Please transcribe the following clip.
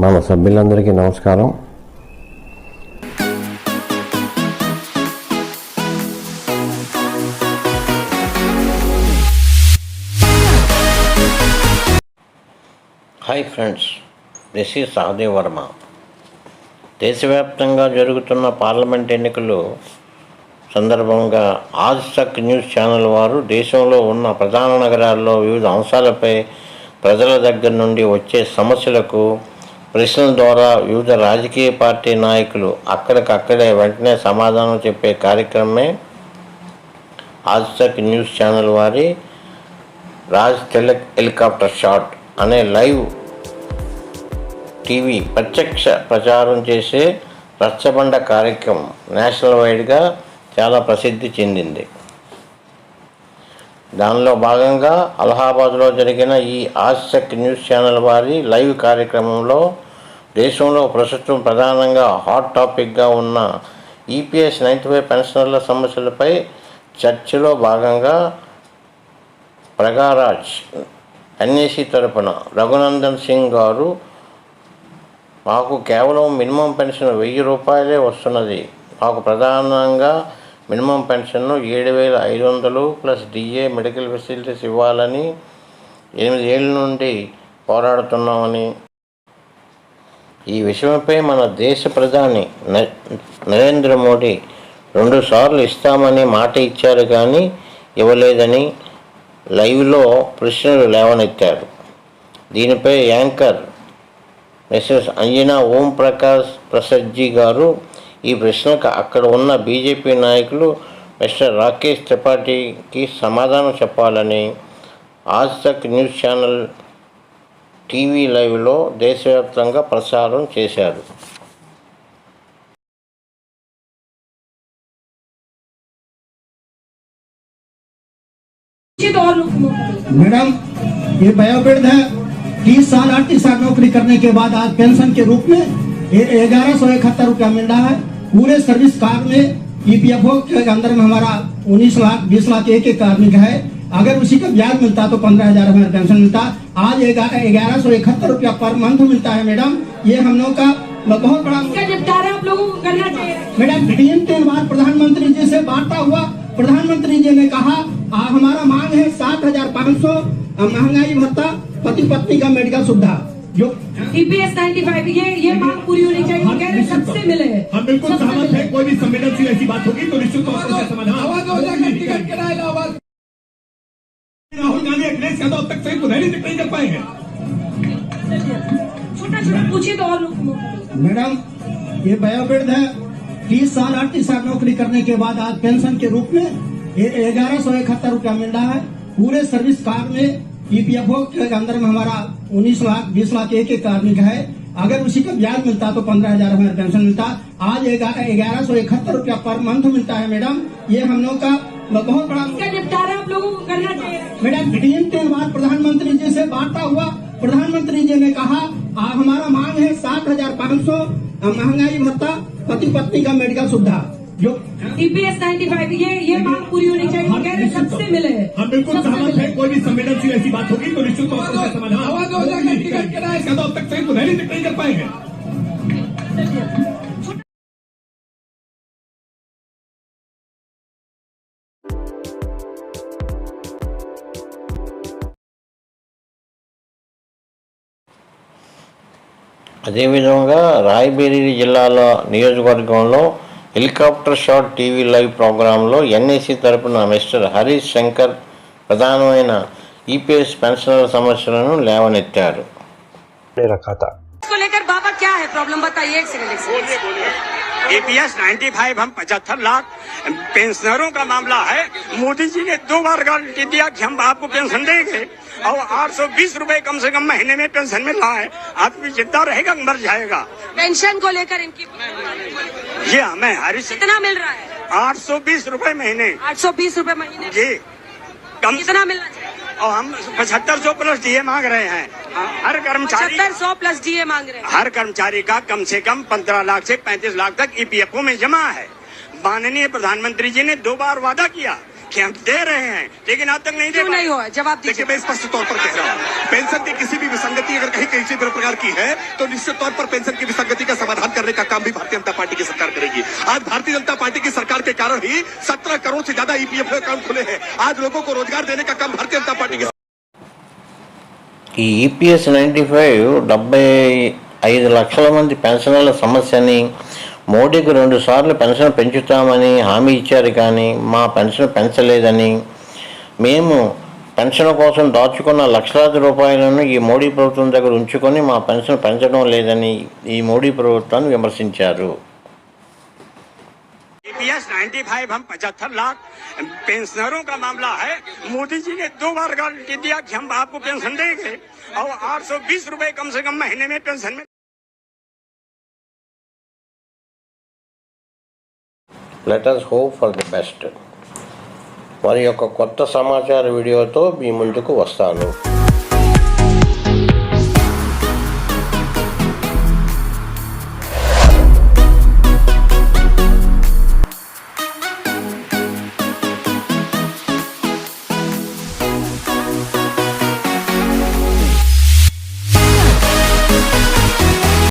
మన సభ్యులందరికీ నమస్కారం. Hi friends, this is Sahadev Varma. దేశవ్యాప్తంగా జరుగుతున్న పార్లమెంట్ ఎన్నికలు సందర్భంగా ఆజ్ తక్ న్యూస్ ఛానల్ వారు దేశంలో ఉన్న ప్రధాన నగరాల్లో వివిధ అంశాలపై ప్రజల దగ్గర నుండి వచ్చే సమస్యలకు ప్రశ్నల ద్వారా వివిధ రాజకీయ పార్టీ నాయకులు అక్కడికక్కడే వెంటనే సమాధానం చెప్పే కార్యక్రమమే ఆజ్ తక్ న్యూస్ ఛానల్ వారి రాజ్ తిలక్ హెలికాప్టర్ షాట్ అనే లైవ్ టీవీ ప్రత్యక్ష ప్రచారం చేసే రచ్చబండ కార్యక్రమం నేషనల్ వైడ్గా చాలా ప్రసిద్ధి చెందింది. దానిలో భాగంగా అలహాబాద్లో జరిగిన ఈ ఆజ్ తక్ న్యూస్ ఛానల్ వారి లైవ్ కార్యక్రమంలో దేశంలో ప్రస్తుతం ప్రధానంగా హాట్ టాపిక్గా ఉన్న ఈపీఎస్ 95 పెన్షనర్ల సమస్యలపై చర్చలో భాగంగా ప్రగారాజ్ ఎన్ఏసీ తరపున రఘునందన్ సింగ్ గారు, మాకు కేవలం మినిమం పెన్షన్ 1000 రూపాయలే వస్తున్నది. మాకు ప్రధానంగా మినిమం పెన్షన్ను 7500 ప్లస్ డిఏ మెడికల్ ఫెసిలిటీస్ ఇవ్వాలని 8 ఏళ్ళ నుండి పోరాడుతున్నామని, ఈ విషయంపై మన దేశ ప్రధాని నరేంద్ర మోడీ 2 సార్లు ఇస్తామని మాట ఇచ్చారు కానీ ఇవ్వలేదని లైవ్లో ప్రశ్నలు లేవనెత్తారు. దీనిపై యాంకర్ మిసెస్ అంజనా ఓం ప్రకాష్ ప్రసాద్జీ గారు ఈ ప్రశ్నకు అక్కడ ఉన్న బీజేపీ నాయకులు మిస్టర్ రాకేష్ త్రిపాఠికి సమాధానం చెప్పాలని ఆజ్ తక్ న్యూస్ ఛానల్ టీవీ లైవ్లో దేశవ్యాప్తంగా ప్రసారం చేశారు. मैडम, ये वयोवृद्ध है, 30 साल 38 साल नौकरी करने के बाद आज पेंशन के रूप में 1171 रुपया मिल रहा है। पूरे सर्विस काल में ईपीएफओ के अंदर में हमारा 19 लाख 20 लाख एक कार्मिक है। अगर उसी का ब्याज मिलता तो 15,000 हमारा पेंशन मिलता। आज 1171 रुपया पर मंथ मिलता है। मैडम, ये हम लोग का बहुत बड़ा निपटारा आप लोगों को करना चाहिए। मैडम, 3 बार प्रधानमंत्री जी से वार्ता हुआ। प्रधानमंत्री जी ने कहा हमारा मांग है 7,500 महंगाई भत्ता, पति पत्नी का मेडिकल सुविधा, जो ईपीएस 95 ये मांग पूरी होनी चाहिए। कह रहे सबसे मिले हैं। हम बिल्कुल सहमत हैं। कोई भी संवेदनशील ऐसी बात होगी तो निश्चित तौर पर समाधान। राहुल गांधी अखिलेश यादव तक सही तो रैली तक नहीं कर पाए हैं। छोटा छोटा पूछिए तो और लोग। मैडम, ये वयोवृद्ध है, 30 साल 38 साल नौकरी करने के बाद आज पेंशन के रूप में 1171 रुपया मिल रहा है। पूरे सर्विस काल में ईपीएफओ के अंदर में हमारा 19 लाख 20 लाख एक कार्मिक है। अगर उसी का ब्याज मिलता तो 15,000 हमारा पेंशन मिलता। आज 1171 रुपया पर मंथ मिलता है। मैडम, ये हम लोग का बहुत बड़ा निपटारा आप लोगों को करना चाहिए। मैडम, 3 बार प्रधानमंत्री जी से वार्ता हुआ। प्रधानमंत्री जी ने कहा हमारा मांग है 7,500 महंगाई भत्ता, पति पत्नी का मेडिकल सुविधा, जो ईपीएस 95 ये मांग पूरी होनी चाहिए। कह रहे सबसे मिले हैं। हम बिल्कुल सहमत हैं। कोई भी संवेदनशील ऐसी बात होगी तो निश्चित तौर पर समाधान। यादव तक सही तो रैली तक नहीं कर पाए हैं। అదేవిధంగా రాయ్బరేలీ జిల్లాలో నియోజకవర్గంలో హెలికాప్టర్ షాట్ టీవీ లైవ్ ప్రోగ్రాంలో ఎన్ఏసీ తరపున మిస్టర్ హరీష్ శంకర్ ప్రధానమైన ఈపీఎస్ పెన్షనర్ల సమస్యలను లేవనెత్తారు. इसको लेकर बाबा क्या है प्रॉब्लम बताइए। एक सेकंड। ईपीएस 95 हम 75 लाख पेंशनरों का मामला है। मोदी जी ने 2 बार गारंटी दिया कि हम आपको पेंशन देंगे और 820 रुपए कम से कम महीने में पेंशन मिल रहा है। आदमी जिंदा रहेगा मर जाएगा। पेंशन को लेकर इनकी ये हमें हरीश कितना मिल रहा है? 820 रुपए महीने। 820 रुपए महीने जी कम कितना मिलना चाहिए? और हम 7500 प्लस डीए मांग रहे हैं। हर कर्मचारी 7500 प्लस डीए मांग रहे हैं। हर कर्मचारी का कम से कम 15 लाख से 35 लाख तक ईपीएफओ में जमा है। माननीय प्रधानमंत्री जी ने 2 बार वादा किया कि हम दे रहे हैं लेकिन आज तक नहीं दे क्यों नहीं पाए। हुआ? जवाब देखिए दीजिए। मैं स्पष्ट तौर पर कह रहा हूँ, पेंशन की किसी भी विसंगति अगर कहीं किसी भी प्रकार की है तो निश्चित तौर पर पेंशन की विसंगति का समाधान करने का काम भी भारतीय जनता पार्टी की सरकार करेगी। आज भारतीय जनता पार्टी की सरकार के कारण ही 17 करोड़ से ज्यादा ईपीएफ अकाउंट खुले हैं। आज लोगों को रोजगार देने का काम भारतीय जनता पार्टी की ఈ ఈపీఎస్ 95 75 లక్షల మంది పెన్షనర్ల సమస్యని మోడీకి 2 సార్లు పెన్షన్ పెంచుతామని హామీ ఇచ్చారు, కానీ మా పెన్షన్ పెంచలేదని, మేము పెన్షన్ కోసం దాచుకున్న లక్షలాది రూపాయలను ఈ మోడీ ప్రభుత్వం దగ్గర ఉంచుకొని మా పెన్షన్ పెంచడం లేదని ఈ మోడీ ప్రభుత్వాన్ని విమర్శించారు. EPS 95 हम 75 लाख पेंशनरों का मामला है। मोदी जी ने 2 बार गारंटी दिया कि हम आपको पेंशन देंगे और 820 रुपए कम से कम महीने में पेंशन में। Let us hope for the best. మరి యొక్క కొత్త సమాచార వీడియోతో మీ ముందుకు వస్తాను.